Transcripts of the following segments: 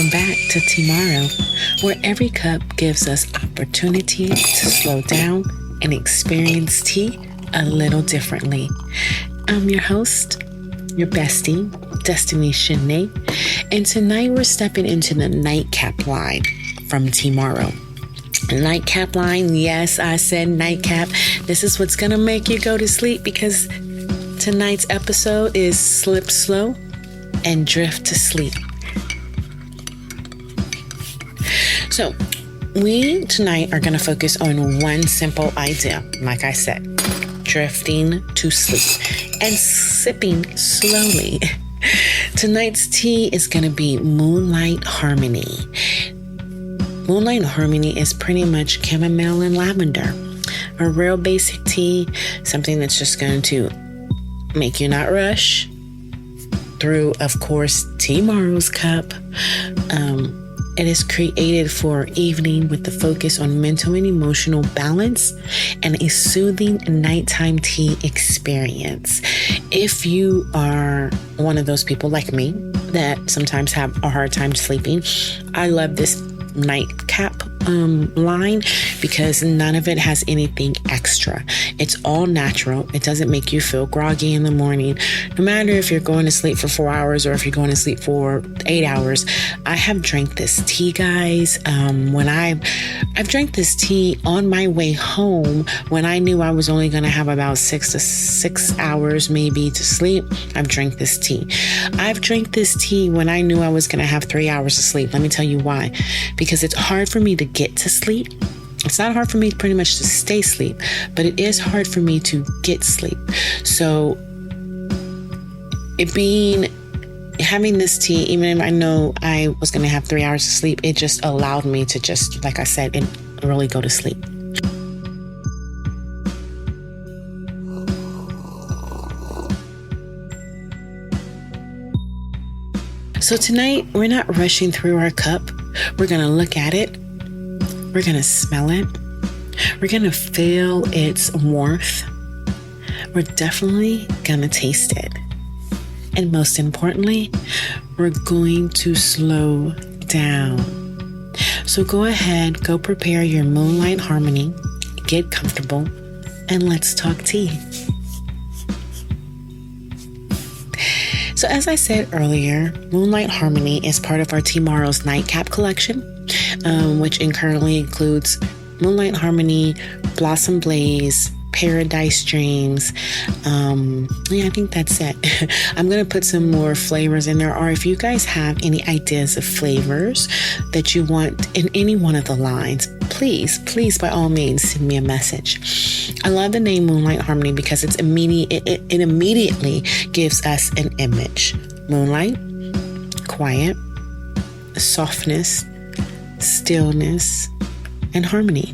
Welcome back to Tomorrow, where every cup gives us opportunity to slow down and experience tea a little differently. I'm your host, your bestie, Destiny Shanae, and tonight we're stepping into the nightcap line from Tomorrow. Nightcap line, yes, I said nightcap. This is what's gonna make you go to sleep because tonight's episode is Slip Slow and Drift to Sleep. So, we tonight are going to focus on one simple idea, like I said, drifting to sleep and sipping slowly. Tonight's tea is going to be Moonlight Harmony. Moonlight Harmony is pretty much chamomile and lavender. A real basic tea, something that's just going to make you not rush through, of course, Tomorrow's cup. It is created for evening with the focus on mental and emotional balance and a soothing nighttime tea experience. If you are one of those people like me that sometimes have a hard time sleeping, I love this nightcap line because none of it has anything extra. It's all natural. It doesn't make you feel groggy in the morning, no matter if you're going to sleep for 4 hours or if you're going to sleep for 8 hours. I have drank this tea, guys. When I've drank this tea on my way home when I knew I was only going to have about 6 hours maybe to sleep. I've drank this tea. I've drank this tea when I knew I was going to have 3 hours to sleep. Let me tell you why. Because it's hard for me to get to sleep. It's not hard for me pretty much to stay asleep, but it is hard for me to get sleep. So having this tea, even if I know I was going to have 3 hours of sleep, it just allowed me to just, like I said, and really go to sleep. So tonight, we're not rushing through our cup. We're going to look at it. We're going to smell it. We're going to feel its warmth. We're definitely going to taste it. And most importantly, we're going to slow down. So go ahead, go prepare your Moonlight Harmony, get comfortable, and let's talk tea. So as I said earlier, Moonlight Harmony is part of our Tomorrow's Nightcap collection, which currently includes Moonlight Harmony, Blossom Blaze, Paradise Dreams. I think that's it. I'm going to put some more flavors in there, or if you guys have any ideas of flavors that you want in any one of the lines, please, by all means, send me a message. I love the name Moonlight Harmony because it immediately gives us an image. Moonlight, quiet, softness, stillness, and harmony.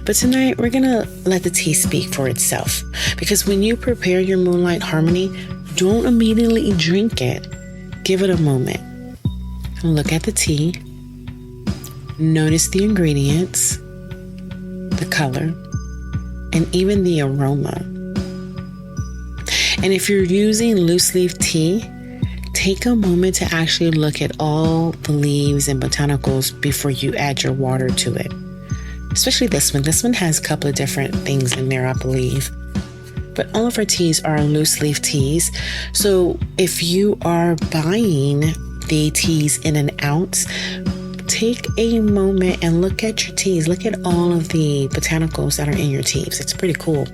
But tonight, we're going to let the tea speak for itself. Because when you prepare your Moonlight Harmony, don't immediately drink it. Give it a moment. Look at the tea. Notice the ingredients, the color, and even the aroma. And if you're using loose leaf tea, take a moment to actually look at all the leaves and botanicals before you add your water to it. Especially this one. This one has a couple of different things in there, I believe. But all of our teas are loose leaf teas. So if you are buying the teas in an ounce, take a moment and look at your teas. Look at all of the botanicals that are in your teas. It's pretty cool.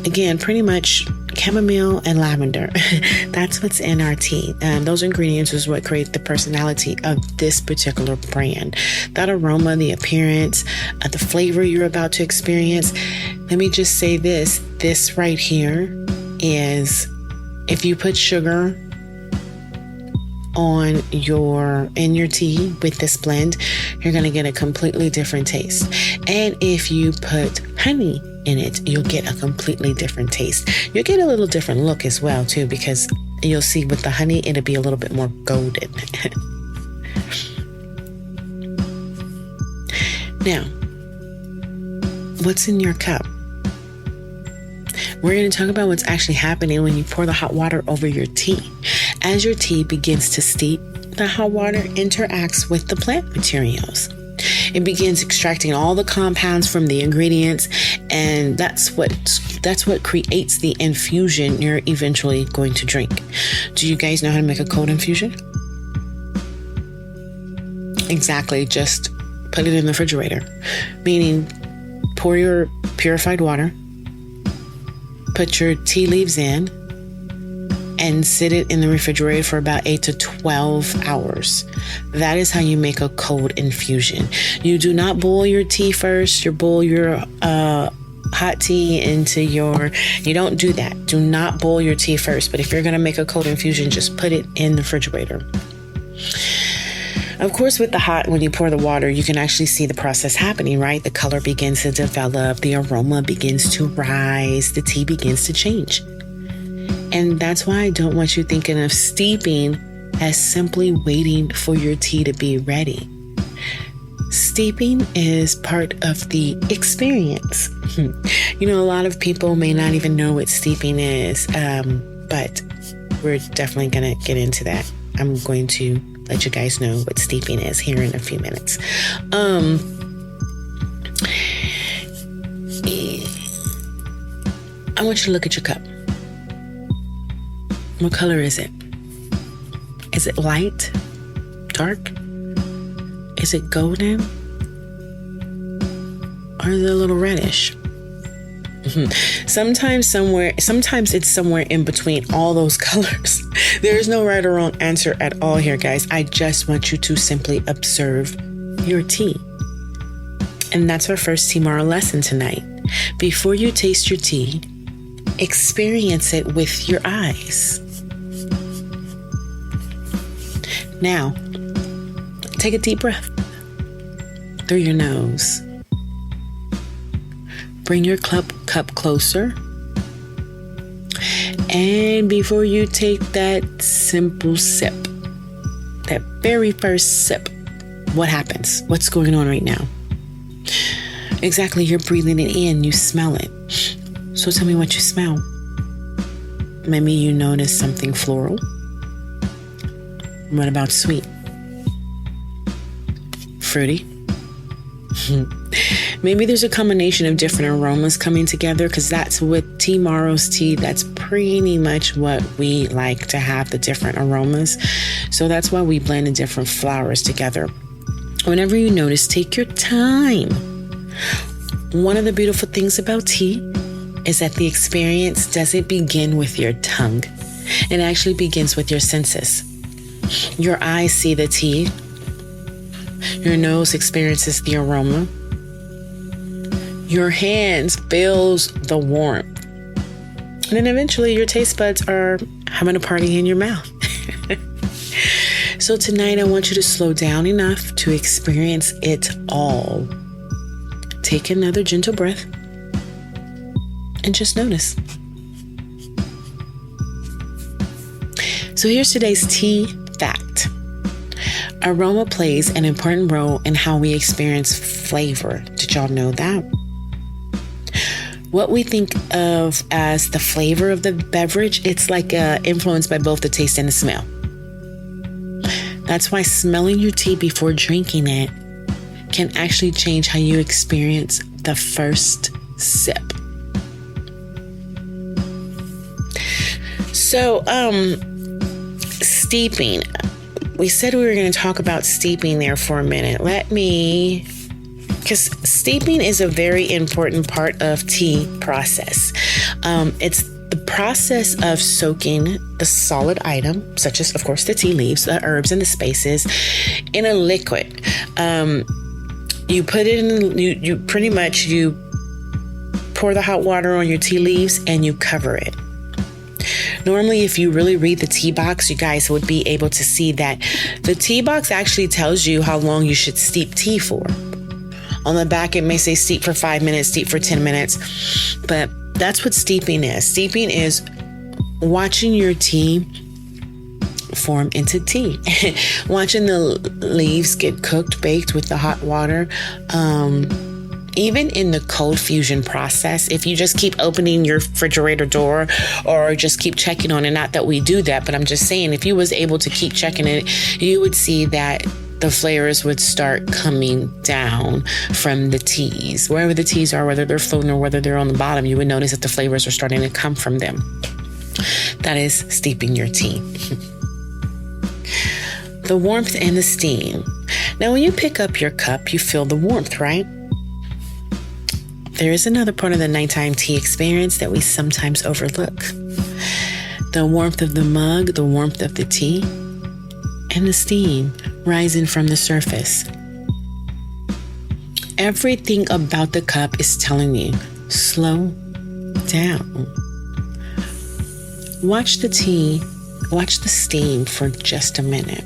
Again, pretty much chamomile and lavender. That's what's in our tea. Those ingredients is what create the personality of this particular brand. That aroma, the appearance, the flavor you're about to experience. Let me just say this. This right here is, if you put sugar in your tea with this blend, you're going to get a completely different taste. And if you put honey in it, you'll get a completely different taste. You'll get a little different look as well too, because you'll see with the honey, it'll be a little bit more golden. Now, what's in your cup? We're going to talk about what's actually happening when you pour the hot water over your tea. As your tea begins to steep, the hot water interacts with the plant materials. It begins extracting all the compounds from the ingredients, and that's what creates the infusion you're eventually going to drink. Do you guys know how to make a cold infusion? Exactly, just put it in the refrigerator. Meaning, pour your purified water, put your tea leaves in, and sit it in the refrigerator for about 8 to 12 hours. That is how you make a cold infusion. You do not boil your tea first. You boil your hot tea into you don't do that. Do not boil your tea first. But if you're going to make a cold infusion, just put it in the refrigerator. Of course, when you pour the water, you can actually see the process happening, right? The color begins to develop, the aroma begins to rise, the tea begins to change. And that's why I don't want you thinking of steeping as simply waiting for your tea to be ready. Steeping is part of the experience. A lot of people may not even know what steeping is, but we're definitely going to get into that. I'm going to let you guys know what steeping is here in a few minutes. I want you to look at your cup. What color is it? Is it light? Dark? Is it golden? Or is it a little reddish? Sometimes it's somewhere in between all those colors. There is no right or wrong answer at all here, guys. I just want you to simply observe your tea. And that's our first tea moral lesson tonight. Before you taste your tea, experience it with your eyes. Now, take a deep breath through your nose. Bring your cup closer. And before you take that simple sip, that very first sip, what happens? What's going on right now? Exactly, you're breathing it in, you smell it. So tell me what you smell. Maybe you notice something floral. What about sweet? Fruity? Maybe there's a combination of different aromas coming together, because that's with Tea Morrow's tea. That's pretty much what we like to have, the different aromas. So that's why we blend the different flowers together. Whenever you notice, take your time. One of the beautiful things about tea is that the experience doesn't begin with your tongue. It actually begins with your senses. Your eyes see the tea. Your nose experiences the aroma. Your hands feels the warmth. And then eventually your taste buds are having a party in your mouth. So tonight I want you to slow down enough to experience it all. Take another gentle breath and just notice. So here's today's tea fact. Aroma plays an important role in how we experience flavor. Did y'all know that? What we think of as the flavor of the beverage, it's like influenced by both the taste and the smell. That's why smelling your tea before drinking it can actually change how you experience the first sip. So, steeping. We said we were going to talk about steeping there for a minute. Because steeping is a very important part of tea process. It's the process of soaking the solid item, such as, of course, the tea leaves, the herbs, and the spices, in a liquid. You put it in, you pour the hot water on your tea leaves and you cover it. Normally, if you really read the tea box, you guys would be able to see that the tea box actually tells you how long you should steep tea for. On the back, it may say steep for 5 minutes, steep for 10 minutes, but that's what steeping is. Steeping is watching your tea form into tea. Watching the leaves get cooked, baked with the hot water, Even in the cold fusion process, if you just keep opening your refrigerator door or just keep checking on it, not that we do that, but I'm just saying, if you was able to keep checking it, you would see that the flavors would start coming down from the teas. Wherever the teas are, whether they're floating or whether they're on the bottom, you would notice that the flavors are starting to come from them. That is steeping your tea. The warmth and the steam. Now, when you pick up your cup, you feel the warmth, right? There is another part of the nighttime tea experience that we sometimes overlook. The warmth of the mug, the warmth of the tea, and the steam rising from the surface. Everything about the cup is telling you, slow down. Watch the tea, watch the steam for just a minute.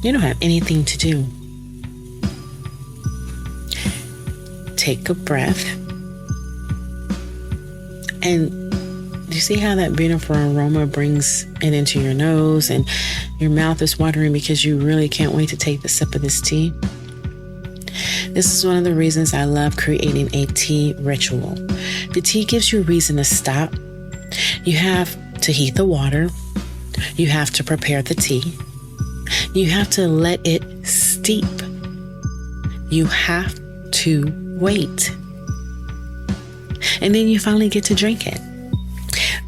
You don't have anything to do. Take a breath. And you see how that beautiful aroma brings it into your nose and your mouth is watering because you really can't wait to take the sip of this tea? This is one of the reasons I love creating a tea ritual. The tea gives you a reason to stop. You have to heat the water. You have to prepare the tea. You have to let it steep. You have to wait. And then you finally get to drink it.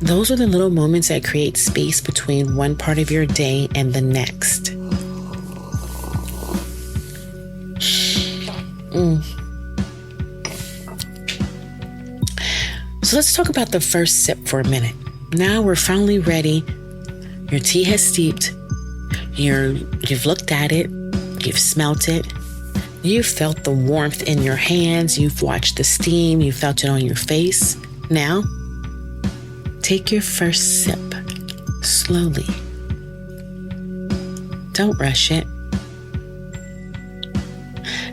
Those are the little moments that create space between one part of your day and the next. So let's talk about the first sip for a minute. Now we're finally ready. Your tea has steeped. You've looked at it. You've smelt it. You've felt the warmth in your hands. You've watched the steam. You felt it on your face. Now, take your first sip slowly. Don't rush it.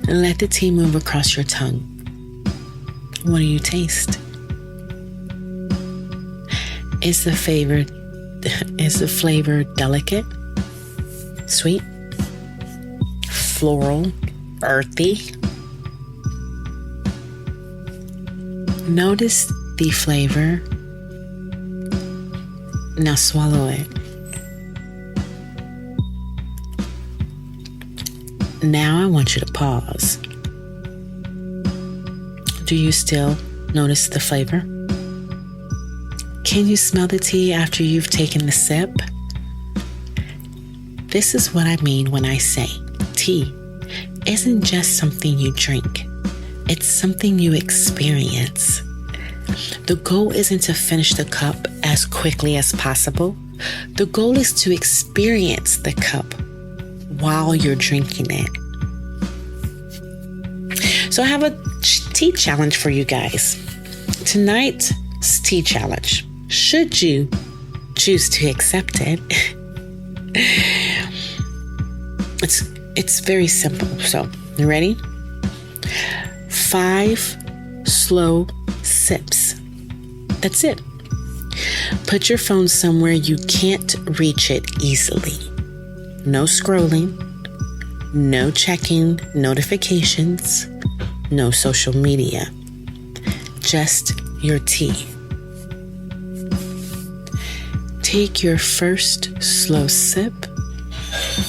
And let the tea move across your tongue. What do you taste? Is the flavor delicate, sweet, floral, earthy? Notice the flavor. Now swallow it. Now I want you to pause. Do you still notice the flavor? Can you smell the tea after you've taken the sip? This is what I mean when I say tea isn't just something you drink. It's something you experience. The goal isn't to finish the cup as quickly as possible. The goal is to experience the cup while you're drinking it. So I have a tea challenge for you guys. Tonight's tea challenge, should you choose to accept it, it's very simple. So, you ready? 5 slow sips. That's it. Put your phone somewhere you can't reach it easily. No scrolling, no checking notifications, no social media. Just your tea. Take your first slow sip,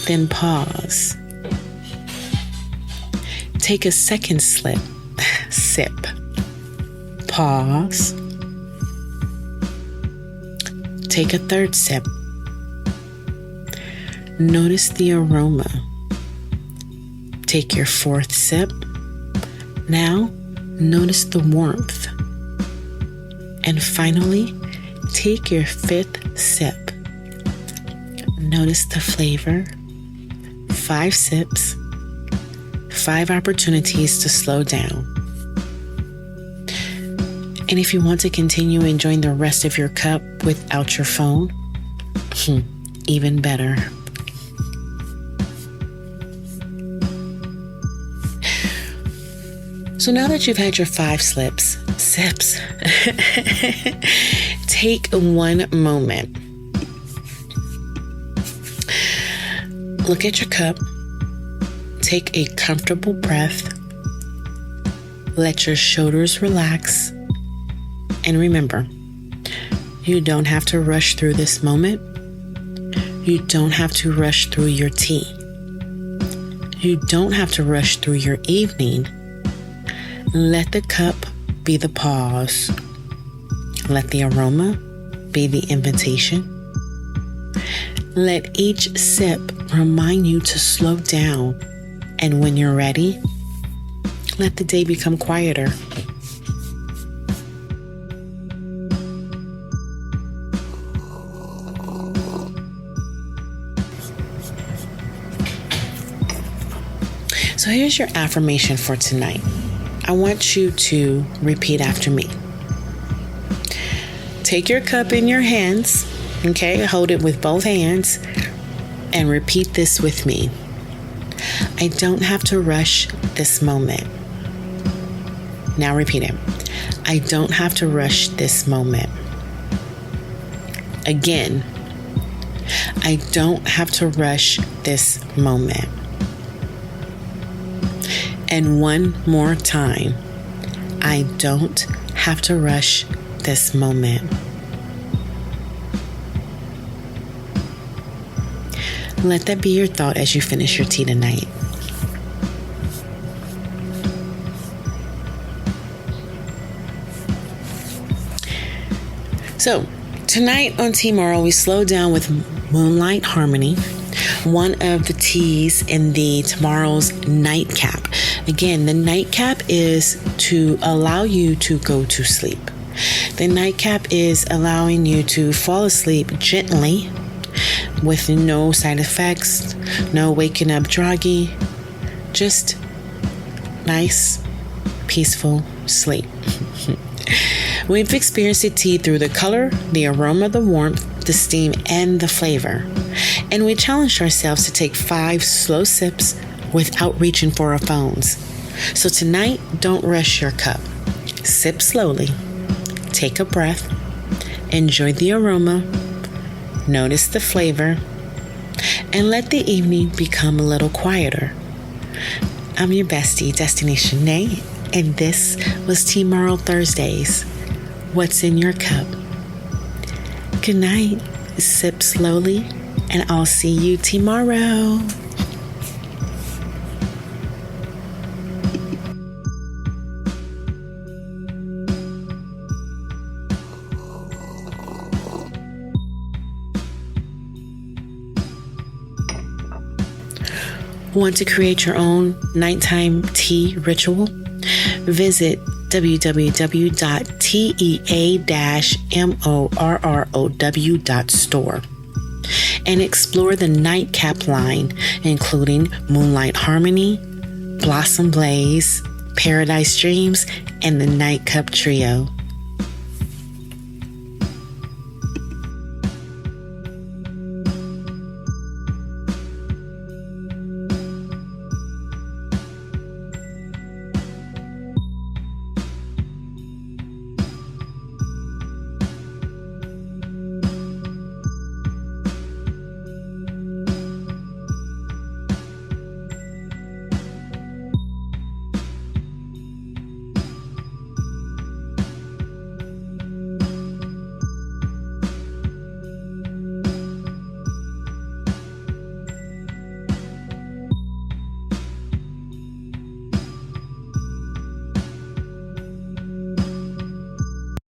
then pause. Take a second sip, pause. Take a third sip. Notice the aroma. Take your fourth sip. Now, notice the warmth. And finally, take your fifth sip. Notice the flavor. 5 sips. 5 opportunities to slow down. And if you want to continue enjoying the rest of your cup without your phone, even better. So now that you've had your 5 sips, take one moment. Look at your cup. Take a comfortable breath. Let your shoulders relax. And remember, you don't have to rush through this moment. You don't have to rush through your tea. You don't have to rush through your evening. Let the cup be the pause. Let the aroma be the invitation. Let each sip remind you to slow down. And when you're ready, let the day become quieter. So here's your affirmation for tonight. I want you to repeat after me. Take your cup in your hands, okay? Hold it with both hands and repeat this with me. I don't have to rush this moment. Now repeat it. I don't have to rush this moment. Again, I don't have to rush this moment. And one more time, I don't have to rush this moment. Let that be your thought as you finish your tea tonight. So, tonight on Tomorrow, we slow down with Moonlight Harmony, one of the teas in the Tomorrow's nightcap. Again, the nightcap is to allow you to go to sleep. The nightcap is allowing you to fall asleep gently with no side effects, no waking up groggy, just nice, peaceful sleep. We've experienced the tea through the color, the aroma, the warmth, the steam, and the flavor. And we challenged ourselves to take 5 slow sips without reaching for our phones. So tonight, don't rush your cup. Sip slowly, take a breath, enjoy the aroma, notice the flavor, and let the evening become a little quieter. I'm your bestie, Destiny Shanae, and this was Tomorrow Thursdays. What's in your cup? Good night. Sip slowly, and I'll see you tomorrow. Want to create your own nighttime tea ritual? Visit www.tea-morrow.store and explore the nightcap line, including Moonlight Harmony, Blossom Blaze, Paradise Dreams, and the Nightcup Trio.